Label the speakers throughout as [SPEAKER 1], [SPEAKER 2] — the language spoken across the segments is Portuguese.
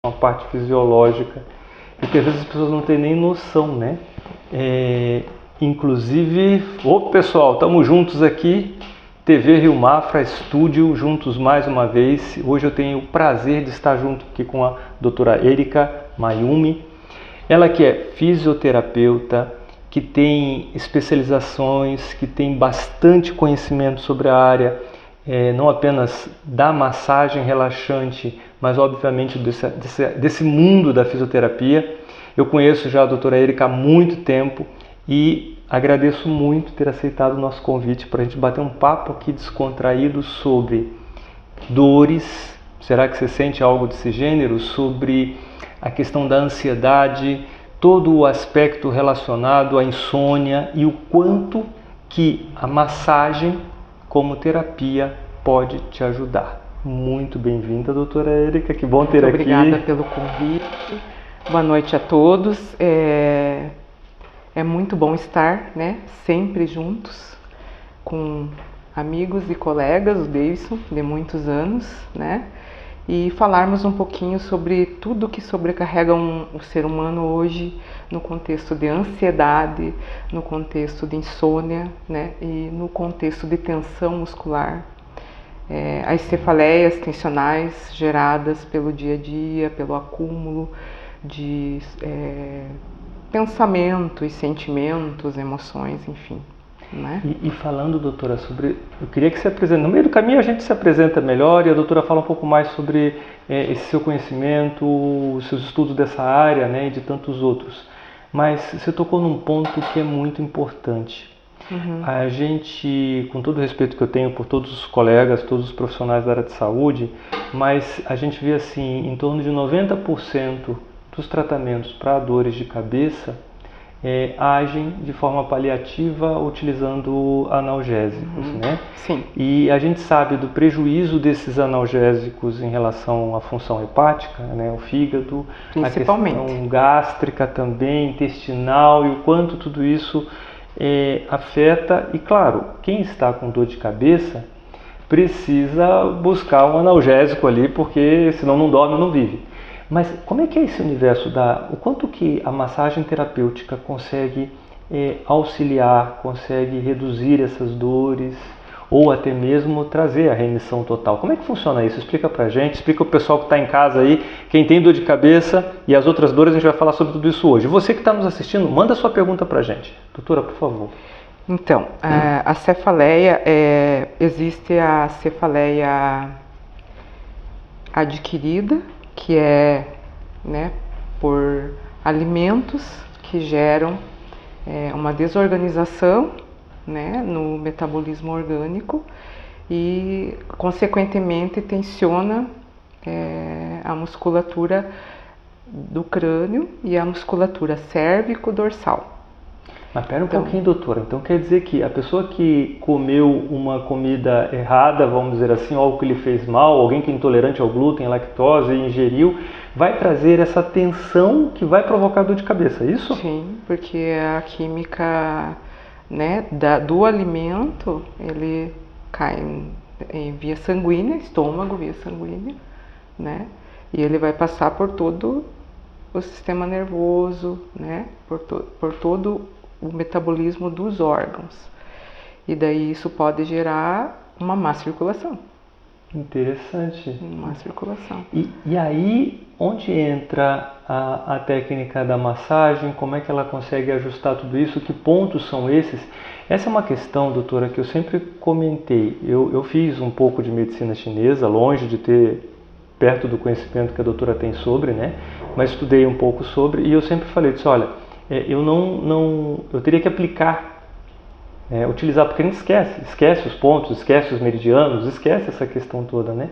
[SPEAKER 1] a parte fisiológica, porque às vezes as pessoas não têm nem noção, né? Inclusive, pessoal, estamos juntos aqui, TV Rio Mafra, estúdio, juntos mais uma vez. Hoje eu tenho o prazer de estar junto aqui com a doutora Erika Mayumi. Ela que é fisioterapeuta, que tem especializações, que tem bastante conhecimento sobre a área, não apenas da massagem relaxante, mas obviamente desse mundo da fisioterapia. Eu conheço já a doutora Erika há muito tempo e agradeço muito ter aceitado o nosso convite para a gente bater um papo aqui descontraído sobre dores. Será que você sente algo desse gênero? Sobre a questão da ansiedade, todo o aspecto relacionado à insônia e o quanto que a massagem como terapia pode te ajudar. Muito bem-vinda, doutora Erika, que bom ter aqui.
[SPEAKER 2] Muito obrigada pelo convite. Boa noite a todos. É muito bom estar, né, sempre juntos com amigos e colegas, o Davidson, de muitos anos, né, e falarmos um pouquinho sobre tudo que sobrecarrega o ser humano hoje no contexto de ansiedade, no contexto de insônia, né, e no contexto de tensão muscular, as cefaleias tensionais geradas pelo dia a dia, pelo acúmulo de pensamentos, sentimentos, emoções, enfim. Né?
[SPEAKER 1] E falando, doutora, sobre... Eu queria que você apresente... No meio do caminho a gente se apresenta melhor e a doutora fala um pouco mais sobre esse seu conhecimento, os seus estudos dessa área, né, e de tantos outros. Mas você tocou num ponto que é muito importante. Uhum. A gente, com todo o respeito que eu tenho por todos os colegas, todos os profissionais da área de saúde, mas a gente vê assim, em torno de 90% dos tratamentos para dores de cabeça agem de forma paliativa utilizando analgésicos, né?
[SPEAKER 2] Sim.
[SPEAKER 1] E a gente sabe do prejuízo desses analgésicos em relação à função hepática, né? O fígado,
[SPEAKER 2] principalmente.
[SPEAKER 1] A questão gástrica também, intestinal e o quanto tudo isso afeta. E claro, quem está com dor de cabeça precisa buscar um analgésico ali, porque senão não dorme, não vive. Mas como é que é esse universo o quanto que a massagem terapêutica consegue auxiliar, consegue reduzir essas dores ou até mesmo trazer a remissão total? Como é que funciona isso? Explica pra gente, explica o pessoal que está em casa aí, quem tem dor de cabeça e as outras dores, a gente vai falar sobre tudo isso hoje. Você que está nos assistindo, manda sua pergunta pra gente. Doutora, por favor.
[SPEAKER 2] Então, a cefaleia, existe a cefaleia adquirida, que é, né, por alimentos que geram uma desorganização, né, no metabolismo orgânico e, consequentemente, tensiona a musculatura do crânio e a musculatura cérvico-dorsal.
[SPEAKER 1] Mas pera um pouquinho, doutora. Então quer dizer que a pessoa que comeu uma comida errada, vamos dizer assim, algo que lhe fez mal, alguém que é intolerante ao glúten, à lactose, ingeriu, vai trazer essa tensão que vai provocar dor de cabeça, é isso?
[SPEAKER 2] Sim, porque a química, né, do alimento, ele cai em via sanguínea, estômago, via sanguínea, né, e ele vai passar por todo o sistema nervoso, né, por todo o metabolismo dos órgãos. E daí isso pode gerar uma má circulação.
[SPEAKER 1] Interessante.
[SPEAKER 2] Má circulação.
[SPEAKER 1] E aí, onde entra a técnica da massagem? Como é que ela consegue ajustar tudo isso? Que pontos são esses? Essa é uma questão, doutora, que eu sempre comentei. Eu fiz um pouco de medicina chinesa, longe de ter perto do conhecimento que a doutora tem sobre, né? Mas estudei um pouco sobre e eu sempre falei disso, olha, eu teria que aplicar, utilizar, porque a gente esquece os pontos, esquece os meridianos, esquece essa questão toda, né?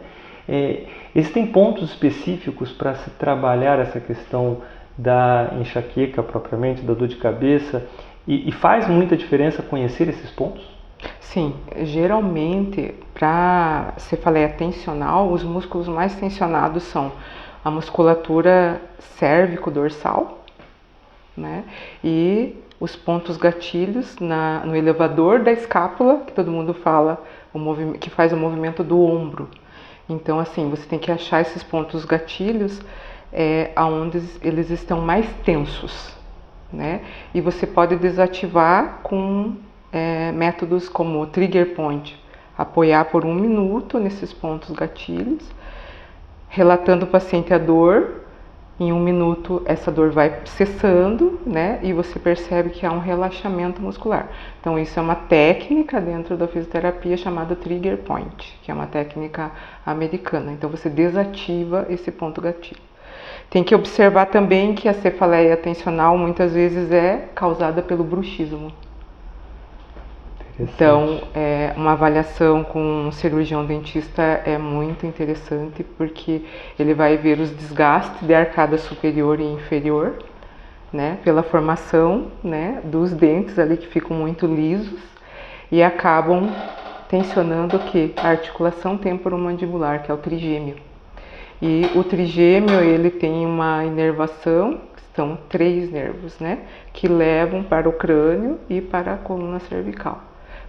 [SPEAKER 1] Existem pontos específicos para se trabalhar essa questão da enxaqueca propriamente, da dor de cabeça, e faz muita diferença conhecer esses pontos?
[SPEAKER 2] Sim, geralmente para cefaleia tensional, os músculos mais tensionados são a musculatura cérvico-dorsal, né? E os pontos gatilhos no elevador da escápula, que todo mundo fala, que faz o movimento do ombro. Então, assim, você tem que achar esses pontos gatilhos aonde eles estão mais tensos, né? E você pode desativar com métodos como o trigger point, apoiar por 1 minuto nesses pontos gatilhos, relatando ao paciente a dor. Em 1 minuto essa dor vai cessando, né? E você percebe que há um relaxamento muscular. Então isso é uma técnica dentro da fisioterapia chamada trigger point, que é uma técnica americana. Então você desativa esse ponto gatilho. Tem que observar também que a cefaleia tensional muitas vezes é causada pelo bruxismo. Então, uma avaliação com um cirurgião dentista é muito interessante, porque ele vai ver os desgastes de arcada superior e inferior, né, pela formação, né, dos dentes ali que ficam muito lisos e acabam tensionando o quê? A articulação temporomandibular, que é o trigêmeo. E o trigêmeo, ele tem uma inervação, são 3 nervos, né, que levam para o crânio e para a coluna cervical,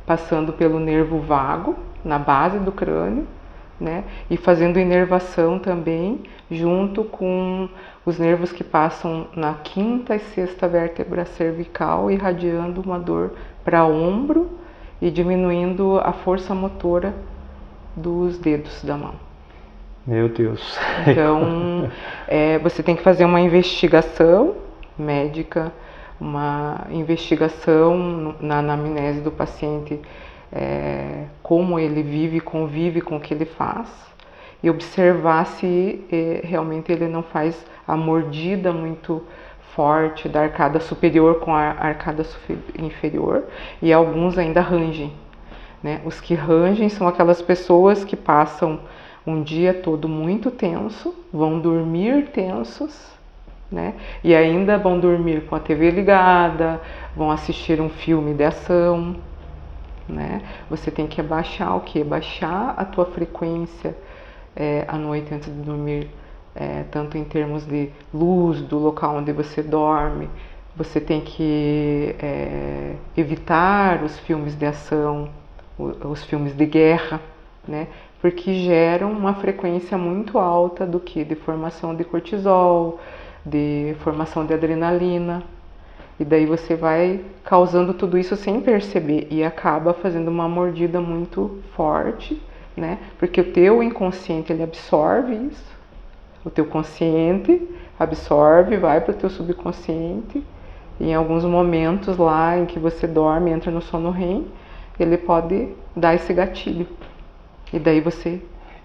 [SPEAKER 2] passando pelo nervo vago, na base do crânio, né? E fazendo inervação também junto com os nervos que passam na 5ª e 6ª vértebra cervical, irradiando uma dor para ombro e diminuindo a força motora dos dedos da mão.
[SPEAKER 1] Meu Deus!
[SPEAKER 2] Então, você tem que fazer uma investigação médica, uma investigação na anamnese do paciente, como ele vive, convive com o que ele faz, e observar se realmente ele não faz a mordida muito forte da arcada superior com a arcada inferior, e alguns ainda rangem, né? Os que rangem são aquelas pessoas que passam um dia todo muito tenso, vão dormir tensos, né? E ainda vão dormir com a TV ligada, vão assistir um filme de ação, né? Você tem que baixar o quê? Baixar a tua frequência à noite antes de dormir, tanto em termos de luz do local onde você dorme. Você tem que evitar os filmes de ação, os filmes de guerra, né? Porque geram uma frequência muito alta do que? De formação de cortisol, de formação de adrenalina, e daí você vai causando tudo isso sem perceber e acaba fazendo uma mordida muito forte, né? Porque o teu inconsciente, ele absorve isso, o teu consciente absorve, vai para o teu subconsciente, e em alguns momentos lá em que você dorme, entra no sono REM, ele pode dar esse gatilho, e daí você...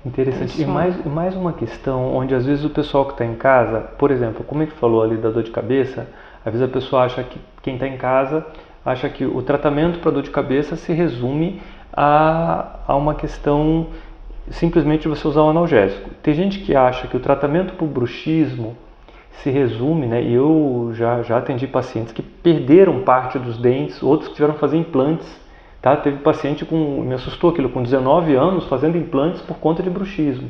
[SPEAKER 1] Interessante. E mais uma questão, onde às vezes o pessoal que está em casa, por exemplo, como é que falou ali da dor de cabeça, às vezes a pessoa acha que, quem está em casa, acha que o tratamento para dor de cabeça se resume a uma questão simplesmente de você usar um analgésico. Tem gente que acha que o tratamento para o bruxismo se resume, né, e eu já atendi pacientes que perderam parte dos dentes, outros que tiveram que fazer implantes. Tá? Teve paciente me assustou aquilo, com 19 anos fazendo implantes por conta de bruxismo.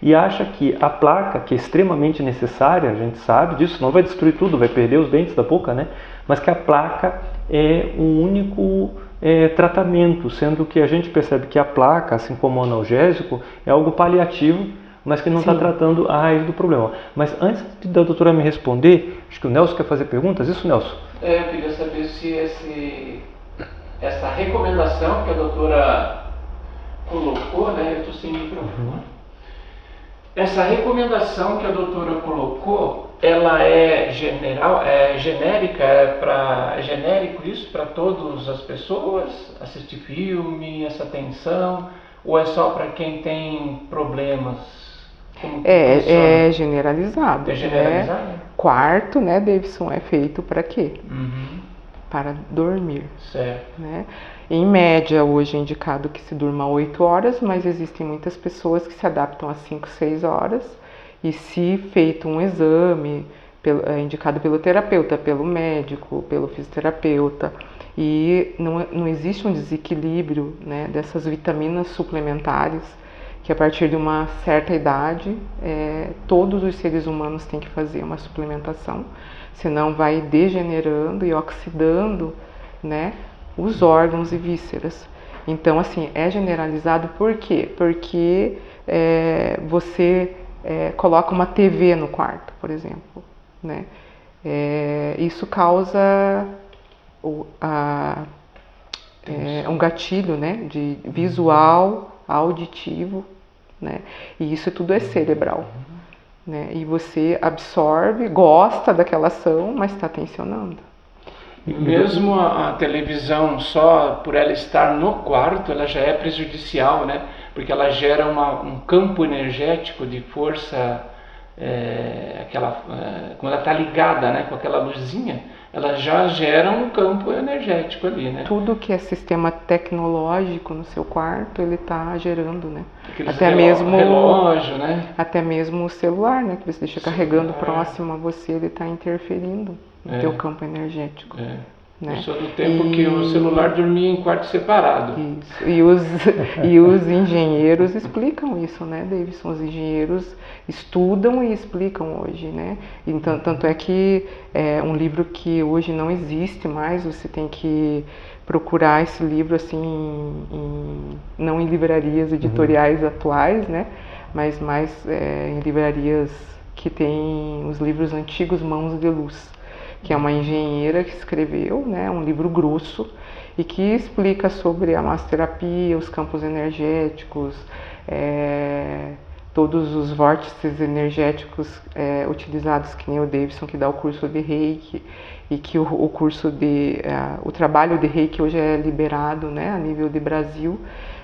[SPEAKER 1] E acha que a placa, que é extremamente necessária, a gente sabe disso, não vai destruir tudo, vai perder os dentes da boca, né? Mas que a placa é um único tratamento, sendo que a gente percebe que a placa, assim como o analgésico, é algo paliativo, mas que não está tratando a raiz do problema. Mas antes da doutora me responder, acho que o Nelson quer fazer perguntas. Isso, Nelson?
[SPEAKER 3] Eu queria saber se essa recomendação que a doutora colocou, né? Eu estou sem microfone. Essa recomendação que a doutora colocou, ela é genérica, é genérico isso para todas as pessoas? Assistir filme, essa tensão, ou é só para quem tem problemas?
[SPEAKER 2] É generalizado.
[SPEAKER 3] É generalizado?
[SPEAKER 2] Quarto, né, Davidson, é feito para quê? Para dormir.
[SPEAKER 3] Certo.
[SPEAKER 2] Né? Em média, hoje é indicado que se durma 8 horas, mas existem muitas pessoas que se adaptam a 5, 6 horas. E se feito um exame, indicado pelo terapeuta, pelo médico, pelo fisioterapeuta, e não existe um desequilíbrio, né, dessas vitaminas suplementares, que a partir de uma certa idade, todos os seres humanos têm que fazer uma suplementação, senão vai degenerando e oxidando, né, os órgãos e vísceras. Então, assim, é generalizado por quê? Porque você coloca uma TV no quarto, por exemplo, né? Isso causa um gatilho, né, de visual, auditivo, né? E isso tudo é cerebral, né? E você absorve, gosta daquela ação, mas está tensionando.
[SPEAKER 3] Mesmo a televisão, só por ela estar no quarto, ela já é prejudicial, né? Porque ela gera um campo energético de força, quando ela está ligada, né, com aquela luzinha, ela já gera um campo energético ali, né?
[SPEAKER 2] Tudo que é sistema tecnológico no seu quarto, ele está gerando, né?
[SPEAKER 3] Aqueles
[SPEAKER 2] Até mesmo
[SPEAKER 3] relógio, né?
[SPEAKER 2] Até mesmo o celular, né? Que você deixa carregando próximo a você, ele está interferindo no teu campo energético. Né?
[SPEAKER 3] Eu sou do tempo que o celular dormia em quarto separado.
[SPEAKER 2] Isso. E os engenheiros explicam isso, né, Davidson? Os engenheiros estudam e explicam hoje, né? Então, tanto é que é um livro que hoje não existe mais, você tem que procurar esse livro assim, não em livrarias editoriais atuais, né? Mas mais em livrarias que tem os livros antigos Mãos de Luz, que é uma engenheira que escreveu, né, um livro grosso e que explica sobre a massoterapia, os campos energéticos, todos os vórtices energéticos utilizados, que nem o Davidson, que dá o curso de Reiki, e que o trabalho de Reiki hoje é liberado, né, a nível de Brasil,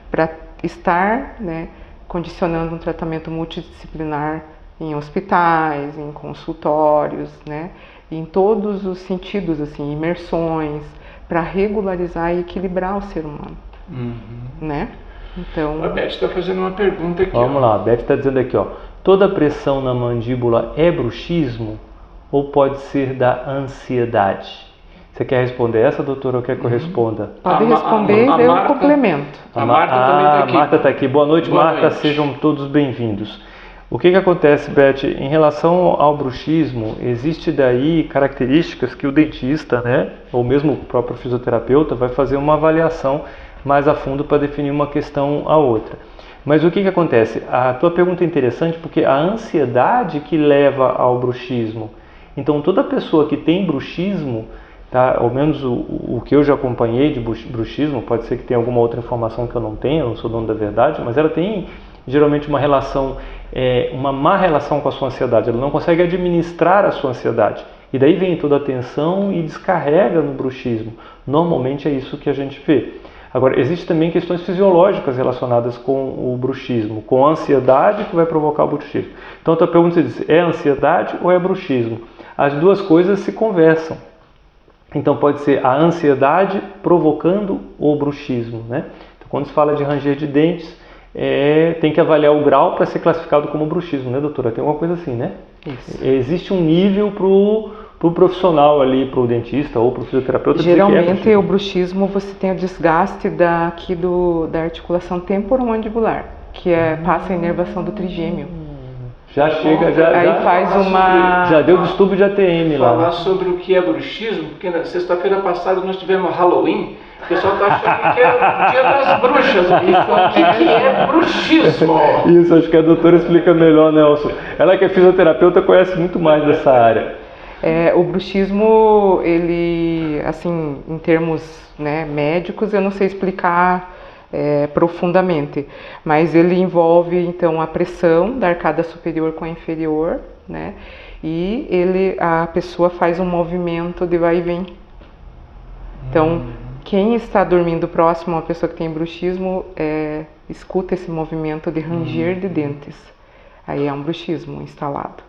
[SPEAKER 2] para estar, né, condicionando um tratamento multidisciplinar em hospitais, em consultórios, né, em todos os sentidos, assim, imersões, para regularizar e equilibrar o ser humano, né? Então...
[SPEAKER 3] A Beth está fazendo uma pergunta aqui.
[SPEAKER 1] Vamos lá, a Beth está dizendo aqui, ó, toda pressão na mandíbula é bruxismo ou pode ser da ansiedade? Você quer responder essa, doutora, ou quer que eu responda?
[SPEAKER 2] Pode responder e eu complemento.
[SPEAKER 3] A Marta também está aqui.
[SPEAKER 1] A Marta está aqui. Boa noite, Marta.
[SPEAKER 3] Noite.
[SPEAKER 1] Sejam todos bem-vindos. O que acontece, Beth, em relação ao bruxismo, existe daí características que o dentista, né, ou mesmo o próprio fisioterapeuta, vai fazer uma avaliação mais a fundo para definir uma questão a outra. Mas o que acontece? A tua pergunta é interessante porque a ansiedade que leva ao bruxismo. Então, toda pessoa que tem bruxismo, tá, ao menos o que eu já acompanhei de bruxismo, pode ser que tenha alguma outra informação que eu não tenha, eu não sou dono da verdade, mas ela tem geralmente uma relação, uma má relação com a sua ansiedade, ela não consegue administrar a sua ansiedade. E daí vem toda a tensão e descarrega no bruxismo. Normalmente é isso que a gente vê. Agora, existem também questões fisiológicas relacionadas com o bruxismo, com a ansiedade que vai provocar o bruxismo. Então, a tua pergunta diz, é ansiedade ou é bruxismo? As duas coisas se conversam. Então, pode ser a ansiedade provocando o bruxismo, né? Então, quando se fala de ranger de dentes, tem que avaliar o grau para ser classificado como bruxismo, né, doutora? Tem uma coisa assim, né? Isso. Existe um nível para o profissional ali, para o dentista ou para o fisioterapeuta.
[SPEAKER 2] Geralmente, o bruxismo, você tem o desgaste da articulação temporomandibular, que passa a inervação do trigêmeo.
[SPEAKER 1] Já chega,
[SPEAKER 2] aí faz uma...
[SPEAKER 1] Já deu distúrbio de ATM lá.
[SPEAKER 3] Falar sobre o que é bruxismo, porque na sexta-feira passada nós tivemos Halloween, o pessoal está achando que é o dia das bruxas. O que é bruxismo?
[SPEAKER 1] Isso, acho que a doutora explica melhor, Nelson. Ela que é fisioterapeuta conhece muito mais dessa área.
[SPEAKER 2] O bruxismo, ele, assim, em termos, né, médicos, eu não sei explicar profundamente, mas ele envolve então a pressão da arcada superior com a inferior, né, e a pessoa faz um movimento de vai e vem. Então, quem está dormindo próximo a uma pessoa que tem bruxismo, escuta esse movimento de ranger de dentes. Aí é um bruxismo instalado,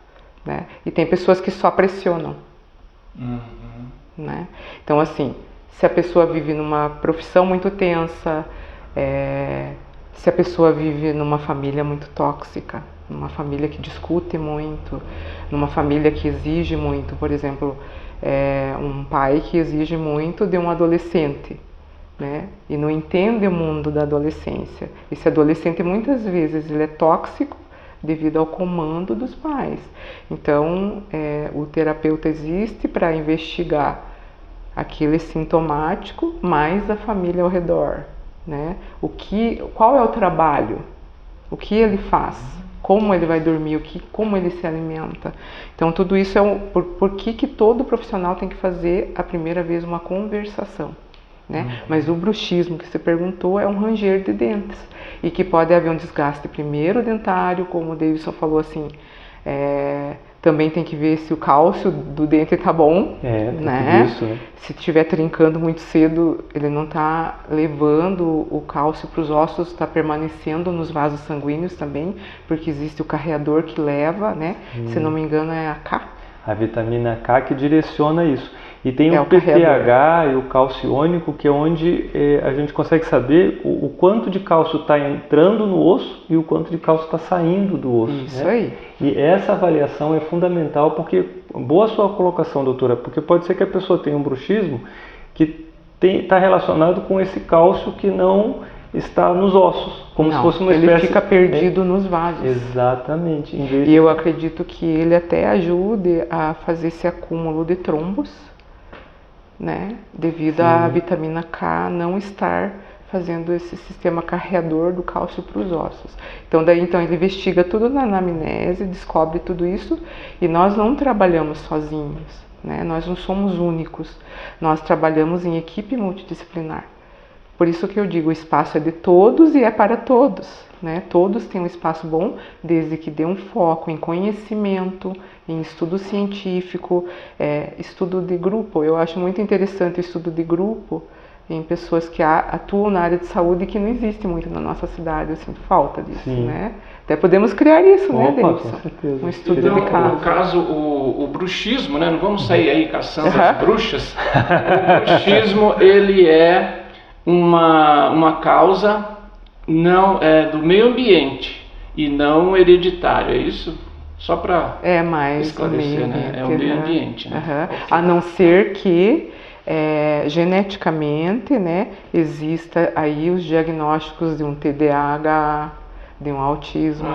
[SPEAKER 2] né? E tem pessoas que só pressionam, né? Então, assim, se a pessoa vive numa profissão muito tensa, se a pessoa vive numa família muito tóxica, numa família que discute muito, numa família que exige muito, por exemplo, um pai que exige muito de um adolescente, né? E não entende o mundo da adolescência. Esse adolescente muitas vezes ele é tóxico devido ao comando dos pais. Então, o terapeuta existe para investigar aquele sintomático mais a família ao redor, né? Qual é o trabalho? O que ele faz? como ele vai dormir, como ele se alimenta. Então tudo isso é por que todo profissional tem que fazer a primeira vez uma conversação, né? Mas o bruxismo que você perguntou é um ranger de dentes e que pode haver um desgaste primeiro dentário, como o Davidson falou assim, também tem que ver se o cálcio do dente está bom, né?
[SPEAKER 1] Isso, né?
[SPEAKER 2] Se estiver trincando muito cedo, ele não está levando o cálcio para os ossos, está permanecendo nos vasos sanguíneos também, porque existe o carreador que leva, né? Se não me engano é a K.
[SPEAKER 1] A vitamina K que direciona isso. E tem o
[SPEAKER 2] carreador.
[SPEAKER 1] PTH e o calciônico, que é onde a gente consegue saber o quanto de cálcio está entrando no osso e o quanto de cálcio está saindo do osso.
[SPEAKER 2] Isso,
[SPEAKER 1] né?
[SPEAKER 2] aí.
[SPEAKER 1] E essa avaliação é fundamental, porque, boa sua colocação, doutora, porque pode ser que a pessoa tenha um bruxismo que está relacionado com esse cálcio que não está nos ossos, como se fosse uma espécie...
[SPEAKER 2] Ele fica perdido nos vasos.
[SPEAKER 1] Exatamente.
[SPEAKER 2] E eu acredito que ele até ajude a fazer esse acúmulo de trombos, né? Devido à vitamina K não estar fazendo esse sistema carreador do cálcio para os ossos. Então ele investiga tudo na anamnese, descobre tudo isso, e nós não trabalhamos sozinhos, né? Nós não somos únicos, nós trabalhamos em equipe multidisciplinar. Por isso que eu digo, o espaço é de todos e é para todos, né? Todos têm um espaço bom, desde que dê um foco em conhecimento, em estudo científico, estudo de grupo. Eu acho muito interessante o estudo de grupo em pessoas que atuam na área de saúde, que não existe muito na nossa cidade. Eu sinto falta disso, né? Até podemos criar isso, né, Davidson?
[SPEAKER 1] Com
[SPEAKER 2] um estudo
[SPEAKER 3] Então,
[SPEAKER 2] de caso.
[SPEAKER 3] no caso, o bruxismo, né? Não vamos sair aí caçando as bruxas. O bruxismo, ele é uma causa não do meio ambiente e não hereditário, é isso? Só para esclarecer, né? É o meio ambiente, né?
[SPEAKER 2] A não ser que geneticamente, né, exista aí os diagnósticos de um TDAH, de um autismo,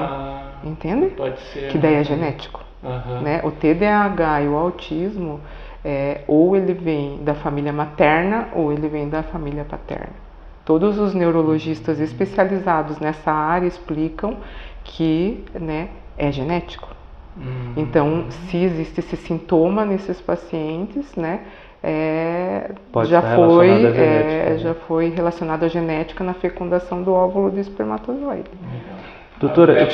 [SPEAKER 2] entende?
[SPEAKER 3] Pode ser.
[SPEAKER 2] Que daí é genético, né? O TDAH e o autismo, ou ele vem da família materna ou ele vem da família paterna. Todos os neurologistas especializados nessa área explicam que, né, é genético. Então, se existe esse sintoma nesses pacientes, né, já foi relacionado à genética na fecundação do óvulo do espermatozoide.
[SPEAKER 1] Doutora,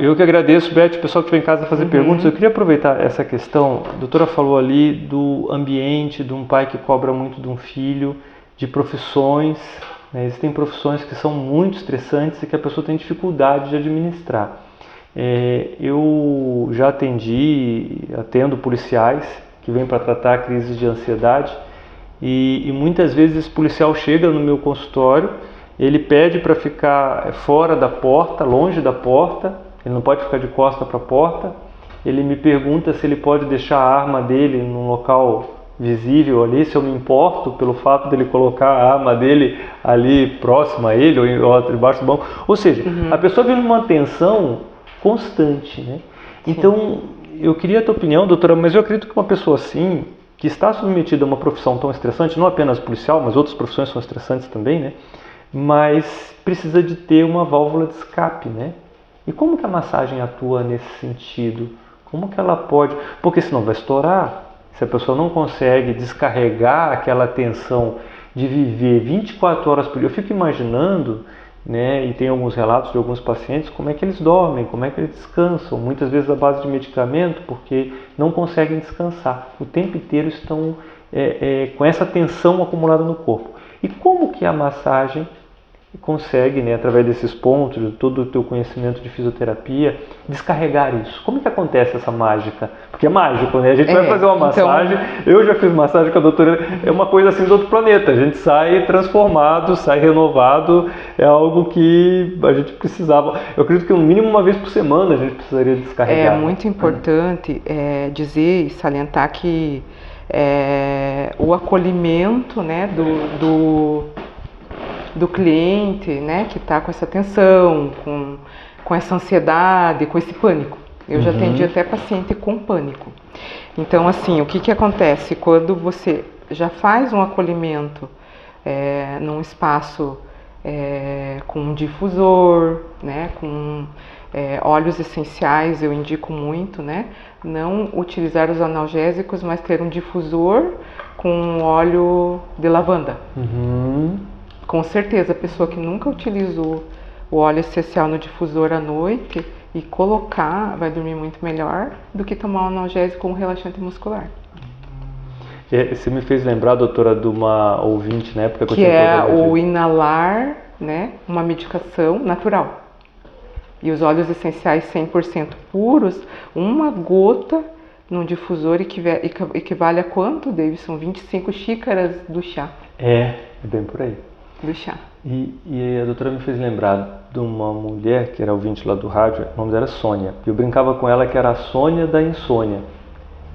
[SPEAKER 1] eu que agradeço, Beth, o pessoal que estiver em casa fazer perguntas. Eu queria aproveitar essa questão. A doutora falou ali do ambiente, de um pai que cobra muito de um filho, de profissões, né? Existem profissões que são muito estressantes e que a pessoa tem dificuldade de administrar. Eu já atendo policiais que vêm para tratar crises de ansiedade e muitas vezes esse policial chega no meu consultório, ele pede para ficar fora da porta, longe da porta, ele não pode ficar de costa para a porta, ele me pergunta se ele pode deixar a arma dele num local visível ali, se eu me importo pelo fato dele colocar a arma dele ali próxima a ele ou debaixo do banco. Ou seja, a pessoa vive numa tensão constante, né? Então, eu queria a tua opinião, doutora, mas eu acredito que uma pessoa assim, que está submetida a uma profissão tão estressante, não apenas policial, mas outras profissões são estressantes também, né? Mas precisa de ter uma válvula de escape, né? E como que a massagem atua nesse sentido? Como que ela pode... Porque senão vai estourar. Se a pessoa não consegue descarregar aquela tensão de viver 24 horas por dia, eu fico imaginando, né, e tem alguns relatos de alguns pacientes, como é que eles dormem, como é que eles descansam, muitas vezes à base de medicamento, porque não conseguem descansar. O tempo inteiro estão com essa tensão acumulada no corpo. E como que a massagem consegue, né, através desses pontos, de todo o teu conhecimento de fisioterapia, descarregar isso? Como que acontece essa mágica? Porque é mágico, né? A gente vai fazer uma massagem, eu já fiz massagem com a doutora, é uma coisa assim do outro planeta, a gente sai transformado, sai renovado, é algo que a gente precisava, eu acredito que no mínimo uma vez por semana a gente precisaria descarregar.
[SPEAKER 2] É muito importante dizer e salientar que o acolhimento, né, do cliente, né, que está com essa tensão, com essa ansiedade, com esse pânico. Eu já atendi até paciente com pânico. Então, assim, o que acontece quando você já faz um acolhimento num espaço com um difusor, né, com Óleos essenciais eu indico muito, né? Não utilizar os analgésicos, mas ter um difusor com óleo de lavanda. Com certeza, a pessoa que nunca utilizou o óleo essencial no difusor à noite e colocar, vai dormir muito melhor do que tomar um analgésico com um relaxante muscular.
[SPEAKER 1] Você me fez lembrar, doutora, de uma ouvinte na época que eu
[SPEAKER 2] Que
[SPEAKER 1] tinha
[SPEAKER 2] é
[SPEAKER 1] problema
[SPEAKER 2] o inalar, né, uma medicação natural. E os óleos essenciais 100% puros, uma gota num difusor equivale a quanto, Davidson? 25 xícaras do chá.
[SPEAKER 1] É bem por aí.
[SPEAKER 2] Do chá.
[SPEAKER 1] E a doutora me fez lembrar de uma mulher que era ouvinte lá do rádio, o nome dela era Sônia. Eu brincava com ela que era a Sônia da insônia.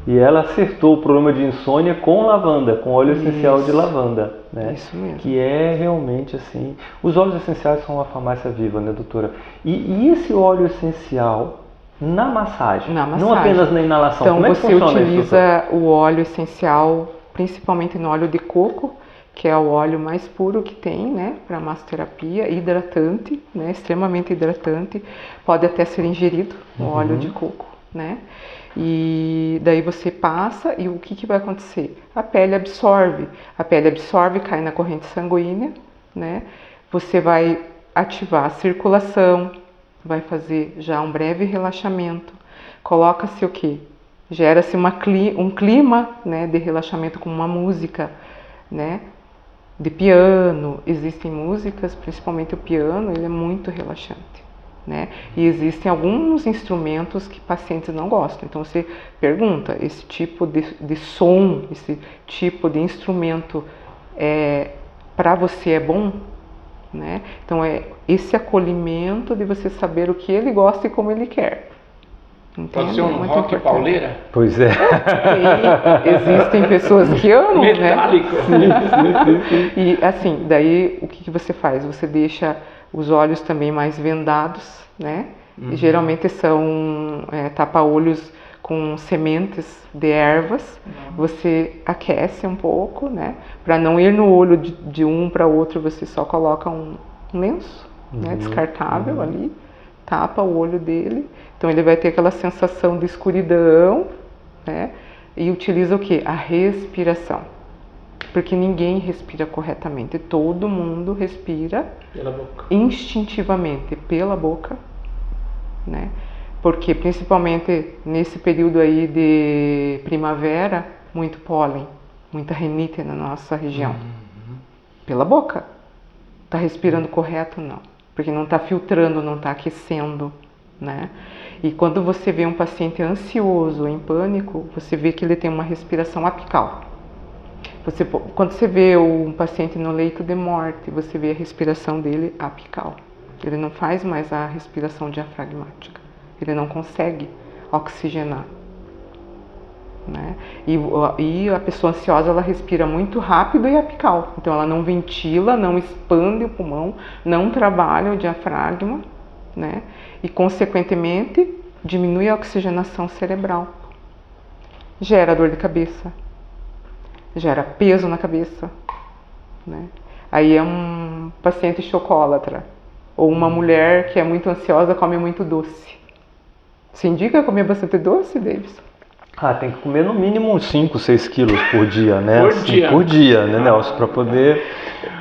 [SPEAKER 1] E ela acertou o problema de insônia com lavanda, com óleo essencial de lavanda, né?
[SPEAKER 2] Isso mesmo.
[SPEAKER 1] Que é realmente assim. Os óleos essenciais são uma farmácia viva, né, doutora? E esse óleo essencial na massagem, não apenas na inalação.
[SPEAKER 2] Então,
[SPEAKER 1] como é que
[SPEAKER 2] você
[SPEAKER 1] funciona
[SPEAKER 2] utiliza o óleo essencial, principalmente no óleo de coco, que é o óleo mais puro que tem, né, para massoterapia, hidratante, né, extremamente hidratante. Pode até ser ingerido o óleo de coco, né? E daí você passa e o que vai acontecer? A pele absorve, cai na corrente sanguínea, né? Você vai ativar a circulação, vai fazer já um breve relaxamento. Coloca-se o quê? Gera-se um clima, né, de relaxamento com uma música, né, de piano. Existem músicas, principalmente o piano, ele é muito relaxante. Né? E existem alguns instrumentos que pacientes não gostam. Então você pergunta, esse tipo de som, esse tipo de instrumento para você é bom? Né? Então é esse acolhimento de você saber o que ele gosta e como ele quer. Entende?
[SPEAKER 3] Pode ser um rock pauleira?
[SPEAKER 1] Pois é.
[SPEAKER 2] Existem pessoas que amam,
[SPEAKER 3] metálico.
[SPEAKER 2] Né? Sim. E assim, daí o que você faz? Você deixa os olhos também mais vendados, né? E geralmente são tapa-olhos com sementes de ervas. Você aquece um pouco, né? Para não ir no olho de um para outro, você só coloca um lenço, né? Descartável ali, tapa o olho dele. Então ele vai ter aquela sensação de escuridão, né? E utiliza o quê? A respiração. Porque ninguém respira corretamente. Todo mundo respira
[SPEAKER 3] pela boca.
[SPEAKER 2] Instintivamente pela boca, né? Porque principalmente nesse período aí de primavera, muito pólen, muita rinite na nossa região. Pela boca. Tá respirando correto? Não. Porque não tá filtrando, não tá aquecendo, né? E quando você vê um paciente ansioso, em pânico, você vê que ele tem uma respiração apical. Quando você vê um paciente no leito de morte, você vê a respiração dele apical. Ele não faz mais a respiração diafragmática. Ele não consegue oxigenar. Né? E a pessoa ansiosa, ela respira muito rápido e apical. Então ela não ventila, não expande o pulmão, não trabalha o diafragma, né? E consequentemente diminui a oxigenação cerebral. Gera dor de cabeça. Gera peso na cabeça, né? Aí é um paciente chocólatra, ou uma mulher que é muito ansiosa, come muito doce. Você indica comer bastante doce, Davidson?
[SPEAKER 1] Tem que comer no mínimo uns 5, 6 quilos por dia, né?
[SPEAKER 3] Por dia,
[SPEAKER 1] né, Nelson? Para poder...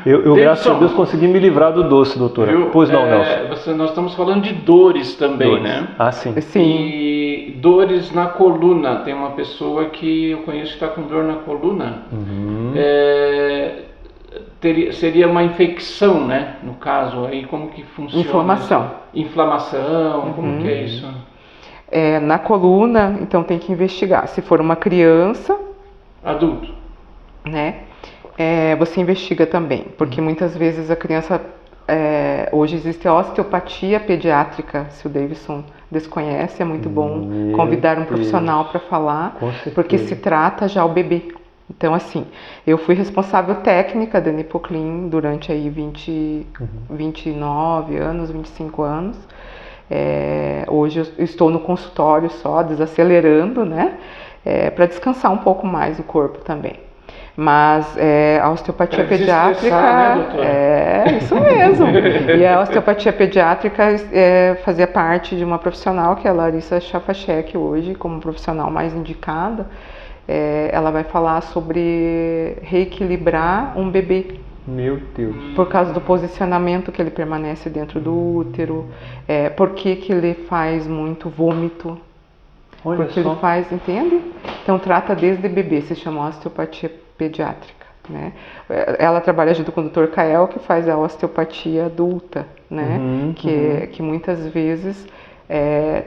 [SPEAKER 1] Eu graças a Deus, consegui me livrar do doce, doutora. Pois não, Nelson?
[SPEAKER 3] Nós estamos falando de dores também, né?
[SPEAKER 1] Sim.
[SPEAKER 3] E dores na coluna. Tem uma pessoa que eu conheço que está com dor na coluna. Seria uma infecção, né? No caso, aí como que funciona? Inflamação, como que é isso?
[SPEAKER 2] Na coluna, então tem que investigar. Se for uma criança...
[SPEAKER 3] Adulto.
[SPEAKER 2] Né? Você investiga também, porque muitas vezes a criança... hoje existe a osteopatia pediátrica, se o Davidson desconhece, é muito bom convidar um profissional para falar, porque se trata já o bebê. Então, assim, eu fui responsável técnica da Nipoclin durante aí 29 anos, 25 anos. Hoje eu estou no consultório só, desacelerando, né? Para descansar um pouco mais o corpo também. Mas a osteopatia
[SPEAKER 3] Pra
[SPEAKER 2] pediátrica
[SPEAKER 3] desestressar, né, doutora?
[SPEAKER 2] é isso mesmo. E a osteopatia pediátrica fazia parte de uma profissional, que é a Larissa Schafachek, hoje, como profissional mais indicada. Ela vai falar sobre reequilibrar um bebê.
[SPEAKER 1] Meu Deus.
[SPEAKER 2] Por causa do posicionamento que ele permanece dentro do útero, por que ele faz muito vômito.
[SPEAKER 1] Olha
[SPEAKER 2] Porque
[SPEAKER 1] só.
[SPEAKER 2] ele faz, entende? Então trata desde bebê, se chama osteopatia pediátrica, né? Ela trabalha junto com o Dr. Kael, que faz a osteopatia adulta, né? Que muitas vezes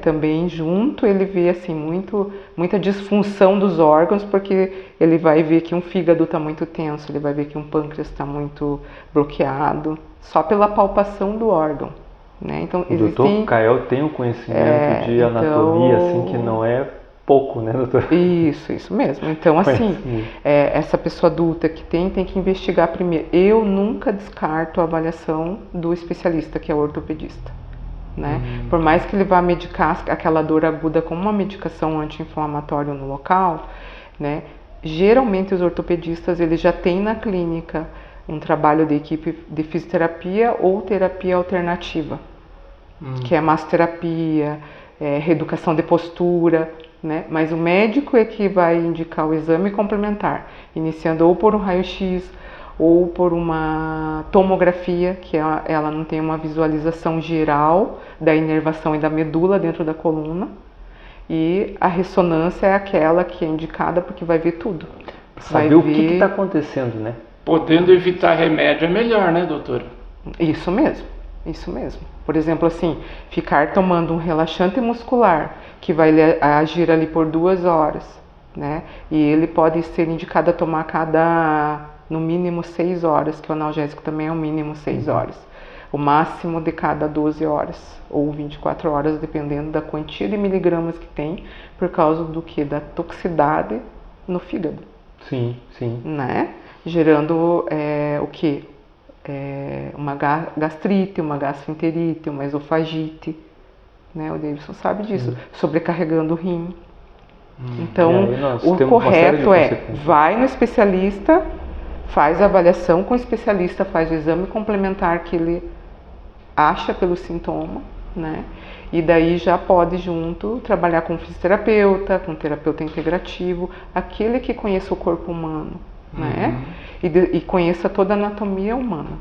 [SPEAKER 2] também junto ele vê assim muita disfunção dos órgãos, porque ele vai ver que um fígado está muito tenso, ele vai ver que um pâncreas está muito bloqueado, só pela palpação do órgão. Né? Então,
[SPEAKER 1] O Dr. Kael tem um conhecimento de anatomia, assim, que não é pouco, né, doutor?
[SPEAKER 2] Isso mesmo. Então, assim, essa pessoa adulta que tem que investigar primeiro. Eu nunca descarto a avaliação do especialista, que é o ortopedista. Né? Por mais que ele vá medicar aquela dor aguda com uma medicação anti-inflamatória no local, né? Geralmente os ortopedistas eles já têm na clínica um trabalho de equipe de fisioterapia ou terapia alternativa, que é massoterapia, reeducação de postura, né? Mas o médico é que vai indicar o exame complementar, iniciando ou por um raio-x ou por uma tomografia, que ela não tem uma visualização geral da inervação e da medula dentro da coluna, e a ressonância é aquela que é indicada porque vai ver tudo.
[SPEAKER 1] Saber o que está acontecendo, né?
[SPEAKER 3] Podendo evitar remédio é melhor, né, doutora?
[SPEAKER 2] Isso mesmo. Por exemplo, assim, ficar tomando um relaxante muscular que vai agir ali por 2 horas, né? E ele pode ser indicado a tomar no mínimo 6 horas, que o analgésico também é o mínimo 6 horas. O máximo de cada 12 horas ou 24 horas, dependendo da quantia de miligramas que tem, por causa do que? Da toxicidade no fígado.
[SPEAKER 1] Sim.
[SPEAKER 2] Né? Gerando o que? Uma gastrite, uma gastroenterite, uma esofagite, né? O Davidson sabe disso, sobrecarregando o rim. Então, o correto vai no especialista, faz a avaliação com o especialista, faz o exame complementar que ele acha pelo sintoma, né? E daí já pode junto trabalhar com fisioterapeuta, com terapeuta integrativo, aquele que conheça o corpo humano, né? E conheça toda a anatomia humana,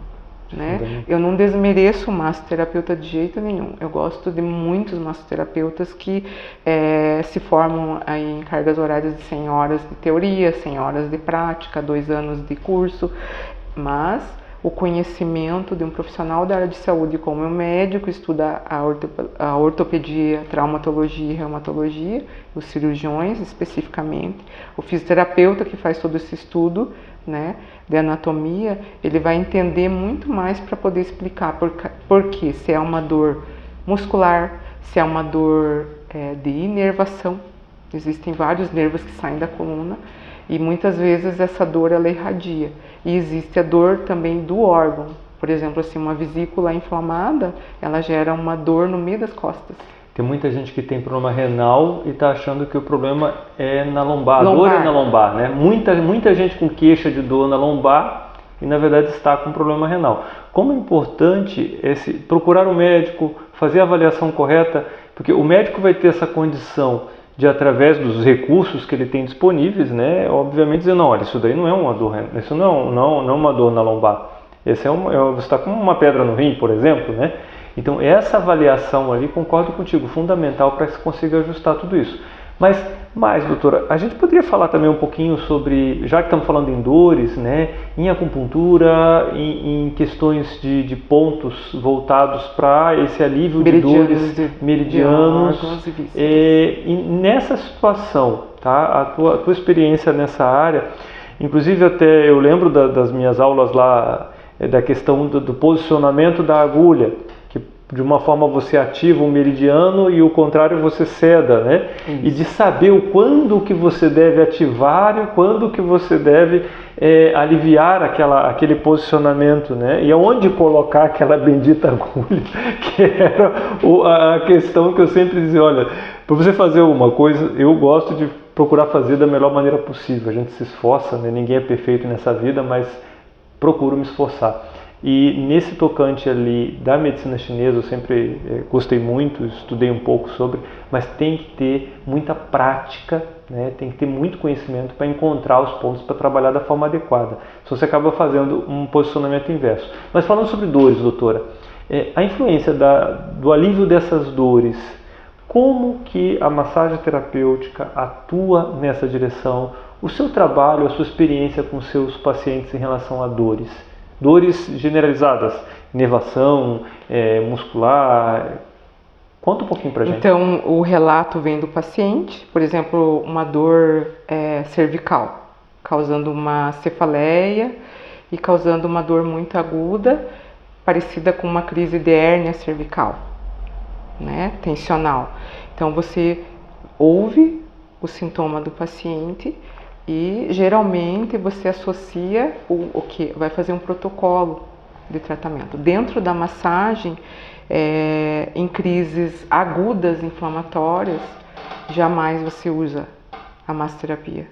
[SPEAKER 2] né? Eu não desmereço o massoterapeuta de jeito nenhum. Eu gosto de muitos massoterapeutas que se formam aí em cargas horárias de 100 horas de teoria, 100 horas de prática, 2 anos de curso, mas o conhecimento de um profissional da área de saúde, como o médico, estuda a ortopedia, traumatologia e reumatologia, os cirurgiões especificamente, o fisioterapeuta que faz todo esse estudo, né, de anatomia, ele vai entender muito mais para poder explicar por que, se é uma dor muscular, se é uma dor de inervação. Existem vários nervos que saem da coluna e muitas vezes essa dor ela irradia. E existe a dor também do órgão. Por exemplo, assim, uma vesícula inflamada, ela gera uma dor no meio das costas.
[SPEAKER 1] Tem muita gente que tem problema renal e está achando que o problema é na lombar. A dor é na lombar, né? Muita gente com queixa de dor na lombar e na verdade está com problema renal. Como é importante procurar um médico, fazer a avaliação correta, porque o médico vai ter essa condição de, através dos recursos que ele tem disponíveis, né, obviamente dizer, não, olha, isso daí não é uma dor, isso não é uma dor na lombar, você está com uma pedra no rim, por exemplo, né? Então essa avaliação ali, concordo contigo, fundamental para que se consiga ajustar tudo isso. Mas, doutora, a gente poderia falar também um pouquinho sobre, já que estamos falando em dores, né, em acupuntura, em questões de pontos voltados para esse alívio de dores meridianos. E nessa situação, tá, a tua experiência nessa área, inclusive até eu lembro das minhas aulas lá, da questão do posicionamento da agulha, que de uma forma você ativa o meridiano e o contrário você ceda, né? Isso. E de saber quando que você deve ativar e quando que você deve aliviar aquele posicionamento, né? E aonde colocar aquela bendita agulha, que era a questão que eu sempre dizia, olha, para você fazer uma coisa, eu gosto de procurar fazer da melhor maneira possível. A gente se esforça, né? Ninguém é perfeito nessa vida, mas procuro me esforçar. E nesse tocante ali da medicina chinesa, eu sempre gostei muito, estudei um pouco sobre, mas tem que ter muita prática, né? Tem que ter muito conhecimento para encontrar os pontos para trabalhar da forma adequada. Se você acaba fazendo um posicionamento inverso. Mas falando sobre dores, doutora, a influência do alívio dessas dores, como que a massagem terapêutica atua nessa direção? O seu trabalho, a sua experiência com seus pacientes em relação a dores? Dores generalizadas, inervação, muscular. Conta um pouquinho pra gente.
[SPEAKER 2] Então, o relato vem do paciente, por exemplo, uma dor cervical, causando uma cefaleia e causando uma dor muito aguda, parecida com uma crise de hérnia cervical, né, tensional. Então, você ouve o sintoma do paciente e geralmente você associa o que vai fazer um protocolo de tratamento. Dentro da massagem, em crises agudas inflamatórias, jamais você usa a massoterapia.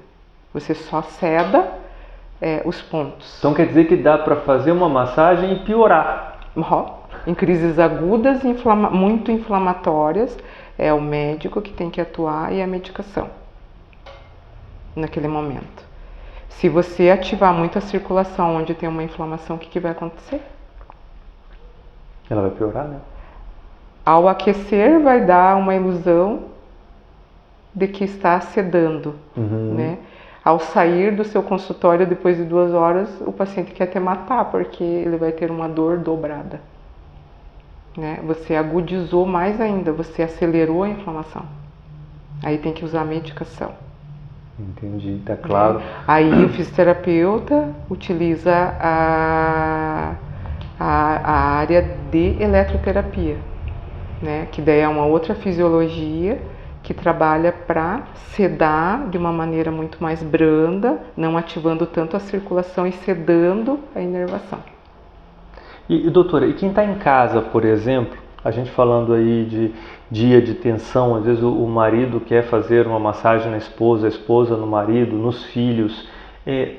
[SPEAKER 2] Você só seda os pontos.
[SPEAKER 1] Então quer dizer que dá para fazer uma massagem e piorar?
[SPEAKER 2] Em crises agudas muito inflamatórias, é o médico que tem que atuar e a medicação naquele momento. Se você ativar muito a circulação onde tem uma inflamação, o que vai acontecer?
[SPEAKER 1] Ela vai piorar, né?
[SPEAKER 2] Ao aquecer, vai dar uma ilusão de que está sedando, né? Ao sair do seu consultório depois de 2 horas, o paciente quer te matar porque ele vai ter uma dor dobrada, né? Você agudizou mais ainda, você acelerou a inflamação. Aí tem que usar a medicação.
[SPEAKER 1] Entendi, tá claro.
[SPEAKER 2] Aí o fisioterapeuta utiliza a área de eletroterapia, né? Que daí é uma outra fisiologia que trabalha para sedar de uma maneira muito mais branda, não ativando tanto a circulação e sedando a inervação.
[SPEAKER 1] E doutora, e quem está em casa, por exemplo, a gente falando aí de dia de tensão, às vezes o marido quer fazer uma massagem na esposa, a esposa no marido, nos filhos.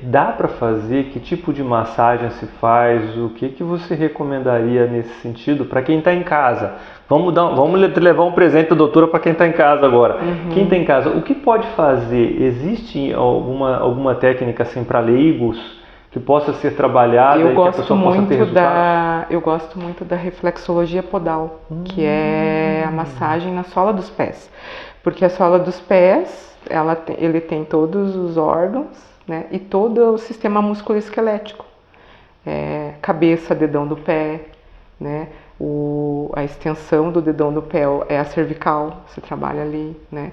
[SPEAKER 1] Dá para fazer? Que tipo de massagem se faz? O que você recomendaria nesse sentido para quem está em casa? Vamos levar um presente da doutora para quem está em casa agora. Quem está em casa, o que pode fazer? Existe alguma técnica assim para leigos que possa ser trabalhada e que a pessoa possa ter resultados?
[SPEAKER 2] Eu gosto muito da reflexologia podal, que é a massagem na sola dos pés. Porque a sola dos pés, ele tem todos os órgãos, né, e todo o sistema musculoesquelético. Cabeça, dedão do pé, né, a extensão do dedão do pé é a cervical, você trabalha ali, né.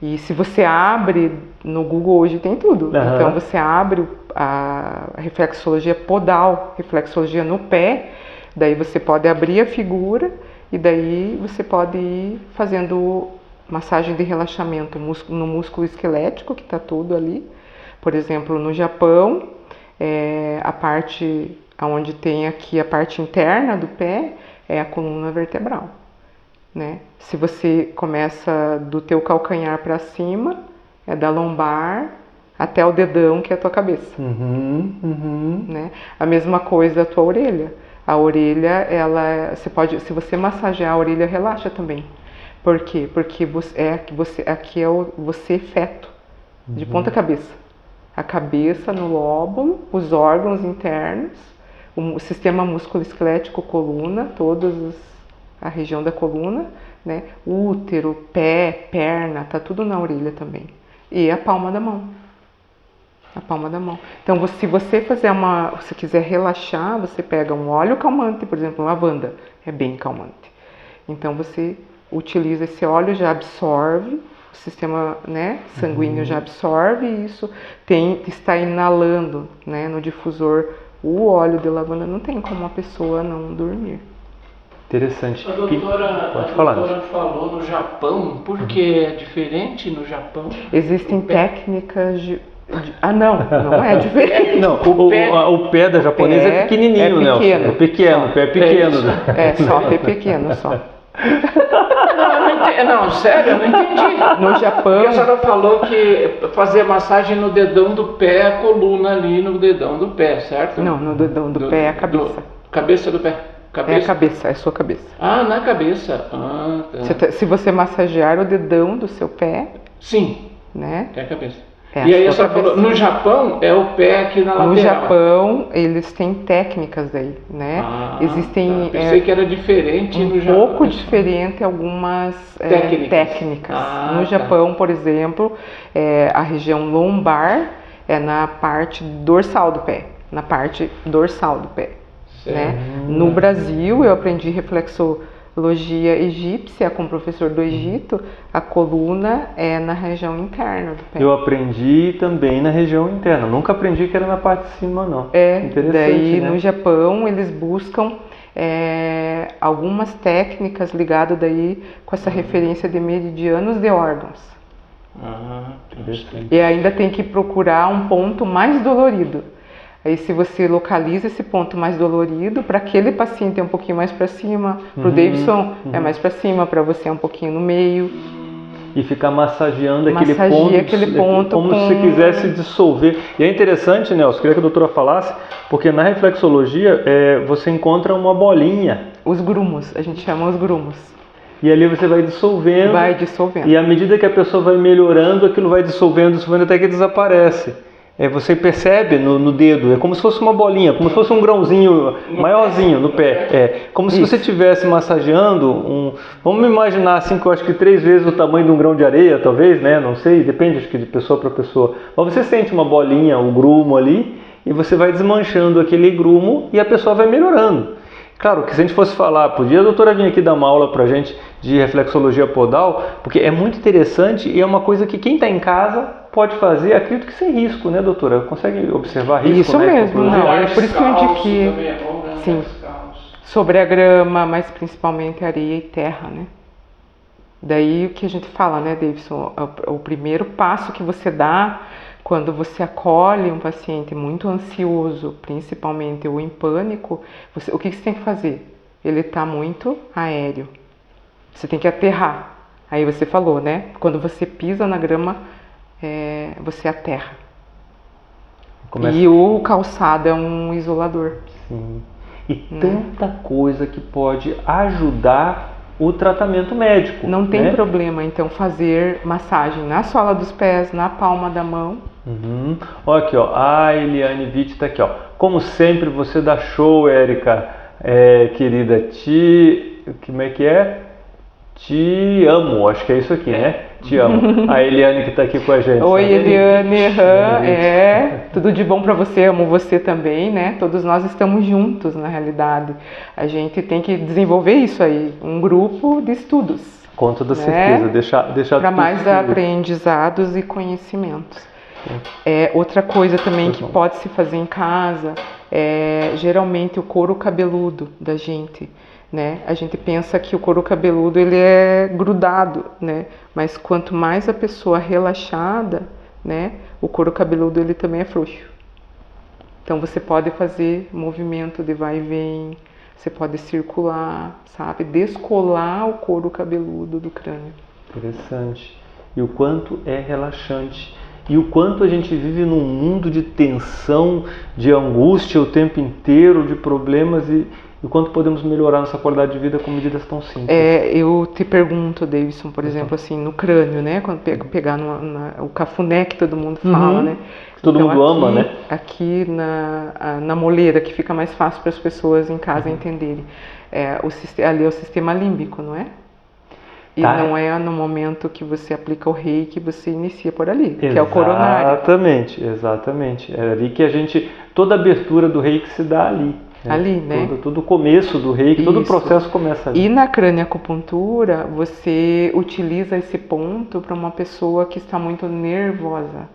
[SPEAKER 2] E se você abre, no Google hoje tem tudo. Então você abre a reflexologia podal, reflexologia no pé, daí você pode abrir a figura e daí você pode ir fazendo massagem de relaxamento no músculo esquelético, que está tudo ali. Por exemplo, no Japão, a parte onde tem aqui a parte interna do pé é a coluna vertebral, né? Se você começa do teu calcanhar para cima, é da lombar até o dedão, que é a tua cabeça. Né? A mesma coisa a tua orelha. A orelha, se você massagear a orelha, relaxa também. Por quê? Porque aqui é você feto, de ponta cabeça. A cabeça no lóbulo, os órgãos internos, o sistema musculoesquelético, coluna, a região da coluna, né? Útero, pé, perna, tá tudo na orelha também. E a palma da mão. A palma da mão. Então, se você se quiser relaxar, você pega um óleo calmante, por exemplo, lavanda, é bem calmante. Então, você utiliza esse óleo, já absorve, o sistema, né, sanguíneo já absorve isso, está inalando, né, no difusor o óleo de lavanda, não tem como a pessoa não dormir.
[SPEAKER 1] Interessante.
[SPEAKER 3] A doutora falou no Japão, por que é diferente no Japão?
[SPEAKER 2] Existem técnicas não é diferente.
[SPEAKER 1] Não, o pé da japonesa é pequenininho, né? O pé é pequeno.
[SPEAKER 2] Só pé pequeno, só.
[SPEAKER 3] Não, sério, eu não entendi.
[SPEAKER 2] No Japão,
[SPEAKER 3] Porque a senhora falou que fazer massagem no dedão do pé, a coluna ali no dedão do pé, certo?
[SPEAKER 2] não, no dedão do pé é a cabeça.
[SPEAKER 3] Cabeça do pé.
[SPEAKER 2] É a cabeça, é a sua cabeça.
[SPEAKER 3] Ah, na cabeça. Ah, tá.
[SPEAKER 2] Se você massagear o dedão do seu pé,
[SPEAKER 3] Sim,
[SPEAKER 2] né?
[SPEAKER 3] é a cabeça.
[SPEAKER 2] É a
[SPEAKER 3] E aí a
[SPEAKER 2] sua
[SPEAKER 3] senhora falou,
[SPEAKER 2] cabeça.
[SPEAKER 3] no Japão é o pé aqui na lateral.
[SPEAKER 2] No Japão, eles têm técnicas aí, né?
[SPEAKER 3] Ah,
[SPEAKER 2] Existem
[SPEAKER 3] tá. Pensei que era diferente no
[SPEAKER 2] um
[SPEAKER 3] Japão.
[SPEAKER 2] pouco diferente algumas técnicas.
[SPEAKER 3] Ah,
[SPEAKER 2] No
[SPEAKER 3] tá.
[SPEAKER 2] Japão, por exemplo, a região lombar é na parte dorsal do pé, na parte dorsal do pé, né? No Brasil, eu aprendi reflexologia egípcia com o professor do Egito, a coluna é na região interna do pé.
[SPEAKER 1] Eu aprendi também na região interna. Nunca aprendi que era na parte de cima, não. Interessante,
[SPEAKER 2] Daí
[SPEAKER 1] né?
[SPEAKER 2] no Japão eles buscam algumas técnicas ligadas daí com essa referência de meridianos de órgãos.
[SPEAKER 3] Ah,
[SPEAKER 1] Interessante.
[SPEAKER 2] E ainda tem que procurar um ponto mais dolorido. Aí se você localiza esse ponto mais dolorido, para aquele paciente é um pouquinho mais para cima, para o Davidson é mais para cima, para você é um pouquinho no meio.
[SPEAKER 1] E ficar massageando
[SPEAKER 2] Massageia
[SPEAKER 1] aquele
[SPEAKER 2] aquele ponto
[SPEAKER 1] como
[SPEAKER 2] com-
[SPEAKER 1] se quisesse dissolver. E é interessante, Nelson, queria que a doutora falasse, porque na reflexologia você encontra uma bolinha
[SPEAKER 2] Os grumos, a gente chama os grumos.
[SPEAKER 1] e ali você vai dissolvendo.
[SPEAKER 2] Vai dissolvendo.
[SPEAKER 1] E à medida que a pessoa vai melhorando, aquilo vai dissolvendo até que desaparece. Você percebe no dedo, é como se fosse uma bolinha, como se fosse um grãozinho maiorzinho no pé. Como se você estivesse massageando vamos imaginar assim, que eu acho que 3 vezes o tamanho de um grão de areia, talvez, né? Não sei, depende acho que de pessoa para pessoa. Mas você sente uma bolinha, um grumo ali, e você vai desmanchando aquele grumo e a pessoa vai melhorando. Claro que se a gente fosse falar, podia a doutora vir aqui dar uma aula pra gente de reflexologia podal, porque é muito interessante e é uma coisa que quem está em casa pode fazer, acredito que sem risco, né, doutora? Consegue observar risco?
[SPEAKER 2] Isso
[SPEAKER 1] né,
[SPEAKER 2] mesmo,
[SPEAKER 1] inclusive?
[SPEAKER 2] não, é por isso que eu indiquei.
[SPEAKER 3] Também é bom, né?
[SPEAKER 2] Sim.
[SPEAKER 3] Descalço.
[SPEAKER 2] Sobre a grama, mas principalmente areia e terra, né? Daí o que a gente fala, né, Davidson? O primeiro passo que você dá quando você acolhe um paciente muito ansioso, principalmente ou em pânico, o que você tem que fazer? Ele está muito aéreo. Você tem que aterrar. Aí você falou, né? Quando você pisa na grama, você aterra. E o calçado é um isolador.
[SPEAKER 1] Sim. E tanta coisa que pode ajudar o tratamento médico.
[SPEAKER 2] Não tem
[SPEAKER 1] né?
[SPEAKER 2] problema, então, fazer massagem na sola dos pés, na palma da mão.
[SPEAKER 1] Olha aqui, ó. A Eliane Witt está aqui, ó. Como sempre, você dá show, Érica, querida. Como é que é? Te amo, acho que é isso aqui, né? Te amo. A Eliane que está aqui com a gente.
[SPEAKER 2] Oi,
[SPEAKER 1] sabe?
[SPEAKER 2] Eliane, tudo de bom para você, amo você também, né? Todos nós estamos juntos, na realidade. A gente tem que desenvolver isso aí, um grupo de estudos.
[SPEAKER 1] Com toda
[SPEAKER 2] né?
[SPEAKER 1] certeza, deixar
[SPEAKER 2] para
[SPEAKER 1] tudo
[SPEAKER 2] mais
[SPEAKER 1] fluir.
[SPEAKER 2] aprendizados e conhecimentos. Outra coisa também que pode se fazer em casa é geralmente o couro cabeludo da gente. Né? A gente pensa que o couro cabeludo ele é grudado, né? Mas quanto mais a pessoa relaxada, né? O couro cabeludo ele também é frouxo. Então você pode fazer movimento de vai e vem, você pode circular, sabe? Descolar o couro cabeludo do crânio.
[SPEAKER 1] Interessante. E o quanto é relaxante. E o quanto a gente vive num mundo de tensão, de angústia o tempo inteiro, de problemas e o quanto podemos melhorar nossa qualidade de vida com medidas tão simples.
[SPEAKER 2] Eu te pergunto, Davidson, por exemplo, assim, no crânio, né? Quando pegar o cafuné que todo mundo fala, né?
[SPEAKER 1] Todo mundo ama, né?
[SPEAKER 2] Aqui na moleira, que fica mais fácil para as pessoas em casa entenderem. Ali é o sistema límbico, não é? E não é no momento que você aplica o reiki que você inicia por ali, que é o coronário.
[SPEAKER 1] Exatamente. É ali que toda a abertura do reiki se dá ali.
[SPEAKER 2] Ali, né?
[SPEAKER 1] Todo o começo do reiki, todo o processo começa ali.
[SPEAKER 2] E na crânioacupuntura, você utiliza esse ponto para uma pessoa que está muito nervosa.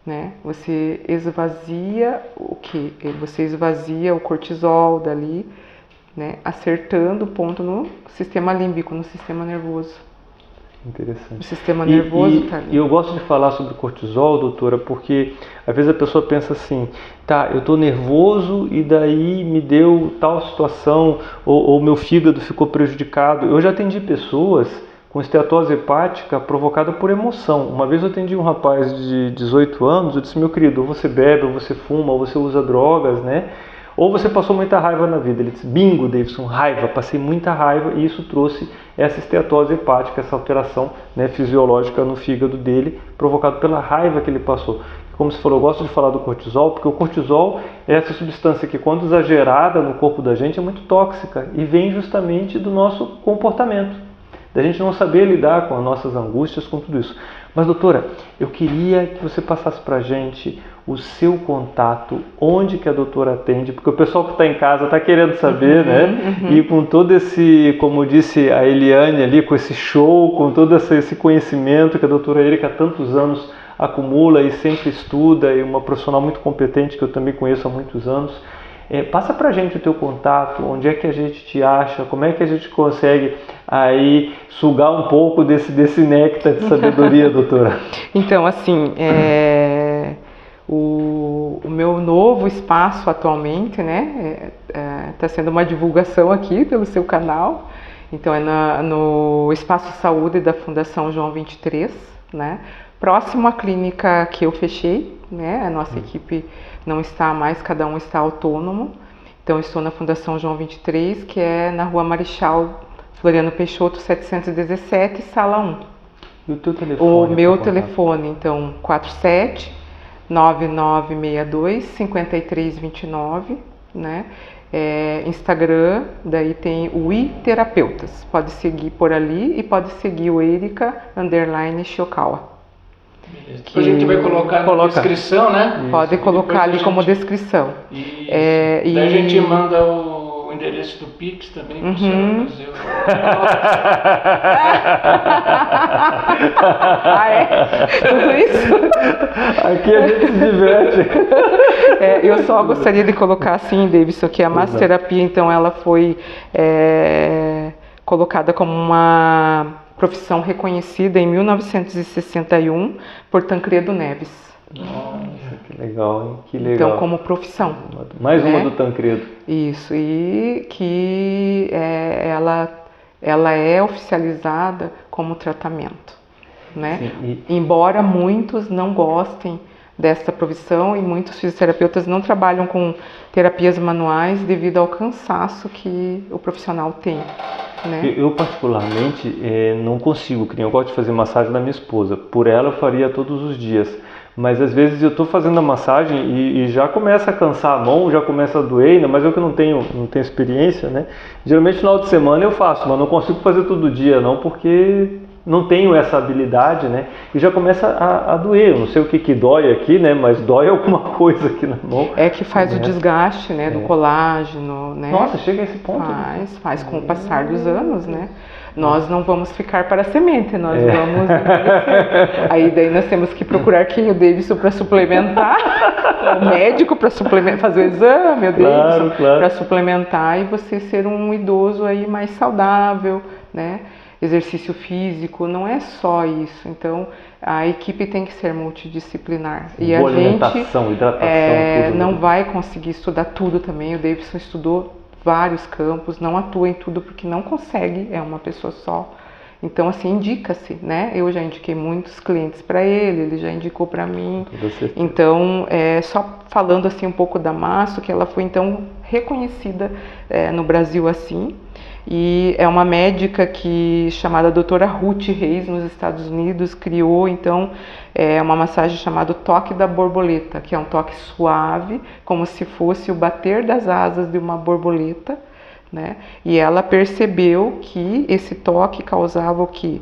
[SPEAKER 2] Né? Você esvazia o quê? Você esvazia o cortisol dali, né? Acertando o ponto no sistema límbico, no sistema nervoso.
[SPEAKER 1] Interessante.
[SPEAKER 2] O sistema nervoso está ali.
[SPEAKER 1] E eu gosto de falar sobre cortisol, doutora, porque às vezes a pessoa pensa assim, eu estou nervoso e daí me deu tal situação, ou meu fígado ficou prejudicado. Eu já atendi pessoas com esteatose hepática provocada por emoção. Uma vez eu atendi um rapaz de 18 anos, eu disse, meu querido, ou você bebe, ou você fuma, ou você usa drogas, né? Ou você passou muita raiva na vida. Ele disse, bingo, Davidson, raiva, passei muita raiva, e isso trouxe essa esteatose hepática, essa alteração, né, fisiológica no fígado dele, provocado pela raiva que ele passou. Como você falou, eu gosto de falar do cortisol, porque o cortisol é essa substância que, quando exagerada no corpo da gente, é muito tóxica e vem justamente do nosso comportamento, da gente não saber lidar com as nossas angústias, com tudo isso. Mas, doutora, eu queria que você passasse para a gente o seu contato, onde que a doutora atende, porque o pessoal que está em casa está querendo saber, né? E com todo esse, como disse a Eliane ali, com esse show, com todo esse conhecimento que a doutora Érica há tantos anos acumula e sempre estuda, e uma profissional muito competente que eu também conheço há muitos anos. Passa pra gente o teu contato, onde é que a gente te acha, como é que a gente consegue aí sugar um pouco desse néctar de sabedoria, doutora?
[SPEAKER 2] Então, assim, o meu novo espaço atualmente, né, está sendo uma divulgação aqui pelo seu canal. Então, é no Espaço Saúde da Fundação João 23, né, próximo à clínica que eu fechei, né, a nossa equipe não está mais, cada um está autônomo. Então, eu estou na Fundação João 23, que é na Rua Marechal Floriano Peixoto, 717, sala 1.
[SPEAKER 1] E o teu telefone?
[SPEAKER 2] O meu telefone, então, 47-9962-5329, né? Instagram, daí tem o iTerapeutas. Pode seguir por ali e pode seguir o Erika_Shiokawa.
[SPEAKER 3] Que a gente vai colocar na descrição, né?
[SPEAKER 2] Pode colocar ali como descrição.
[SPEAKER 3] Daí a gente manda o endereço do Pix também para o senhor fazer o...
[SPEAKER 2] Tudo isso?
[SPEAKER 1] Aqui a gente se diverte.
[SPEAKER 2] Eu só gostaria de colocar assim, Davidson, que a massoterapia, então, ela foi colocada como uma profissão reconhecida em 1961 por Tancredo Neves.
[SPEAKER 1] Nossa, que legal, hein? Que legal.
[SPEAKER 2] Então, como profissão.
[SPEAKER 1] Mais uma do Tancredo.
[SPEAKER 2] Isso, e que ela é oficializada como tratamento, né?
[SPEAKER 1] Sim,
[SPEAKER 2] Embora muitos não gostem desta profissão e muitos fisioterapeutas não trabalham com terapias manuais devido ao cansaço que o profissional tem, né?
[SPEAKER 1] Eu particularmente não consigo, que nem eu gosto de fazer massagem na minha esposa. Por ela eu faria todos os dias. Mas às vezes eu estou fazendo a massagem e já começa a cansar a mão, já começa a doer, ainda mais eu que não tenho experiência, né? Geralmente no final de semana eu faço, mas não consigo fazer todo dia não, porque não tenho essa habilidade, né? E já começa a doer. Eu não sei o que dói aqui, né? Mas dói alguma coisa aqui na mão.
[SPEAKER 2] É que faz o desgaste, né? Do colágeno, né?
[SPEAKER 1] Nossa, chega a esse ponto.
[SPEAKER 2] Faz com o passar dos anos, né? Nós não vamos ficar para a semente, nós vamos envelhecer. Aí daí nós temos que procurar quem? O Davidson para suplementar, o médico para suplementar, fazer o exame, o Davidson para suplementar e você ser um idoso aí mais saudável, né? Exercício físico, não é só isso. Então, a equipe tem que ser multidisciplinar. E
[SPEAKER 1] boa
[SPEAKER 2] a gente
[SPEAKER 1] hidratação,
[SPEAKER 2] não vai conseguir estudar tudo também. O Davidson estudou vários campos, não atua em tudo porque não consegue, é uma pessoa só. Então, assim, indica-se, né? Eu já indiquei muitos clientes para ele já indicou para mim. Então, só falando assim um pouco da Masso, que ela foi então reconhecida no Brasil assim. E é uma médica chamada doutora Ruth Reis, nos Estados Unidos, criou então uma massagem chamada toque da borboleta, que é um toque suave, como se fosse o bater das asas de uma borboleta, né? E ela percebeu que esse toque causava o quê?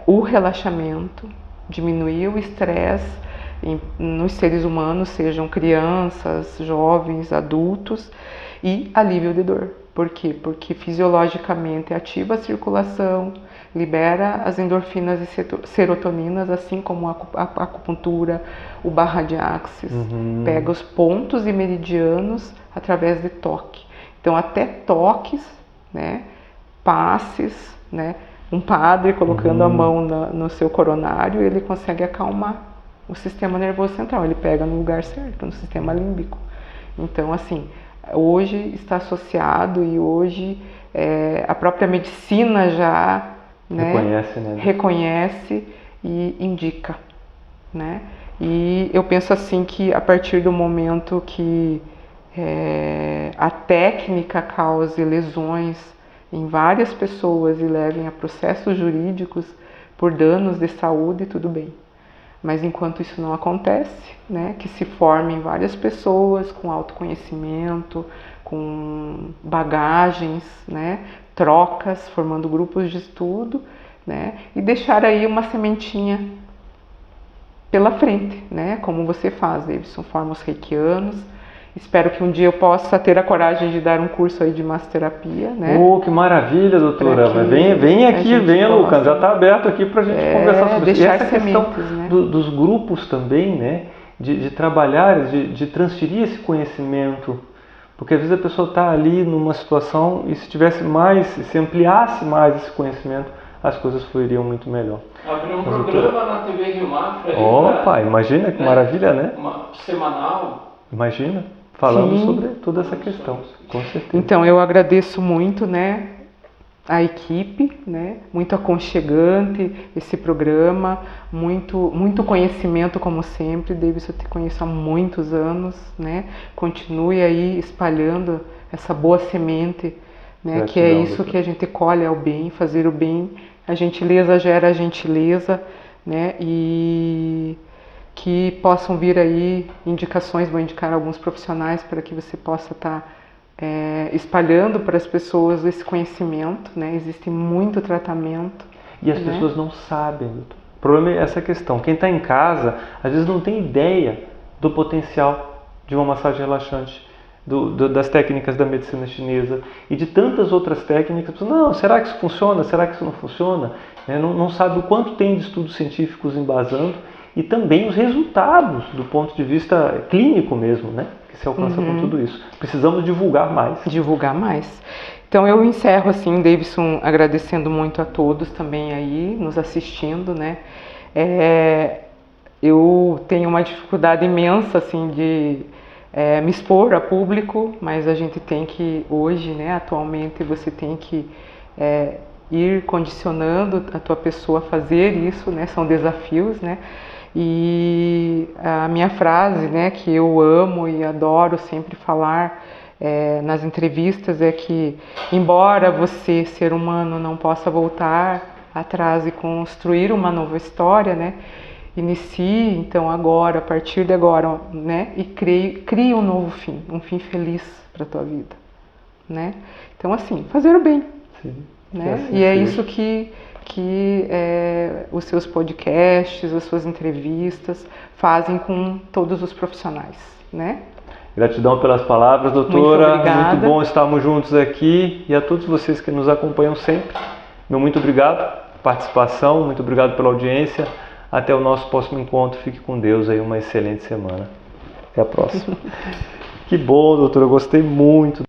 [SPEAKER 2] O relaxamento, diminuía o estresse nos seres humanos, sejam crianças, jovens, adultos, e alívio de dor. Por quê? Porque fisiologicamente ativa a circulação, libera as endorfinas e serotoninas, assim como a acupuntura, o barra de axis, pega os pontos e meridianos através de toque. Então, até toques, né, passes, né, um padre colocando a mão no seu coronário, ele consegue acalmar o sistema nervoso central, ele pega no lugar certo, no sistema límbico. Então, assim, hoje está associado e hoje a própria medicina já né?
[SPEAKER 1] Reconhece, né?
[SPEAKER 2] Reconhece e indica, né? E eu penso assim que a partir do momento que a técnica cause lesões em várias pessoas e levem a processos jurídicos por danos de saúde, tudo bem. Mas enquanto isso não acontece, né, que se formem várias pessoas com autoconhecimento, com bagagens, né, trocas, formando grupos de estudo, né, e deixar aí uma sementinha pela frente, né, como você faz, Davidson, forma os reikianos. Espero que um dia eu possa ter a coragem de dar um curso aí de massoterapia, né?
[SPEAKER 1] Oh, que maravilha, doutora. Mas vem aqui, venha, Lucas. Já está aberto aqui para a gente conversar sobre isso. E essa questão
[SPEAKER 2] né?
[SPEAKER 1] dos grupos também, né? De trabalhar, de transferir esse conhecimento. Porque às vezes a pessoa está ali numa situação e se tivesse mais, se ampliasse mais esse conhecimento, as coisas fluiriam muito melhor.
[SPEAKER 3] Abriu um programa na TV Rio Mafra.
[SPEAKER 1] Opa, imagina que maravilha, né?
[SPEAKER 3] Semanal.
[SPEAKER 1] Imagina. Falando
[SPEAKER 2] Sim.
[SPEAKER 1] sobre toda essa questão, com certeza.
[SPEAKER 2] Então, eu agradeço muito, né, a equipe, né, muito aconchegante esse programa, muito conhecimento como sempre. Davidson, eu te conheço há muitos anos, né, continue aí espalhando essa boa semente, né,
[SPEAKER 1] Gratidão,
[SPEAKER 2] que é isso
[SPEAKER 1] doutor.
[SPEAKER 2] que a gente colhe, é o bem, fazer o bem, a gentileza gera a gentileza, né, e que possam vir aí indicações, vou indicar alguns profissionais para que você possa estar espalhando para as pessoas esse conhecimento, né? Existe muito tratamento.
[SPEAKER 1] E as pessoas não sabem, doutor. O problema é essa questão. Quem está em casa, às vezes não tem ideia do potencial de uma massagem relaxante, das técnicas da medicina chinesa e de tantas outras técnicas. Não, será que isso funciona? Será que isso não funciona? Não sabe o quanto tem de estudos científicos embasando. E também os resultados do ponto de vista clínico mesmo, né? Que se alcança com tudo isso. Precisamos divulgar mais.
[SPEAKER 2] Divulgar mais. Então eu encerro assim, Davidson, agradecendo muito a todos também aí, nos assistindo, né? Eu tenho uma dificuldade imensa assim de me expor a público, mas a gente tem que, hoje, né, atualmente, você tem que ir condicionando a tua pessoa a fazer isso, né? São desafios, né? E a minha frase, né, que eu amo e adoro sempre falar nas entrevistas é que, embora você, ser humano, não possa voltar atrás e construir uma nova história, né, inicie então agora, a partir de agora, né, e crie um novo fim, um fim feliz para a tua vida, né? Então assim, fazer o bem.
[SPEAKER 1] Sim.
[SPEAKER 2] Né?
[SPEAKER 1] Assim
[SPEAKER 2] E é
[SPEAKER 1] seja.
[SPEAKER 2] isso que os seus podcasts, as suas entrevistas fazem com todos os profissionais, né?
[SPEAKER 1] Gratidão pelas palavras, doutora.
[SPEAKER 2] Muito obrigada.
[SPEAKER 1] Muito bom estarmos juntos aqui. E a todos vocês que nos acompanham sempre, meu muito obrigado pela participação, muito obrigado pela audiência. Até o nosso próximo encontro. Fique com Deus aí, uma excelente semana. Até a próxima. Que bom, doutora, eu gostei muito.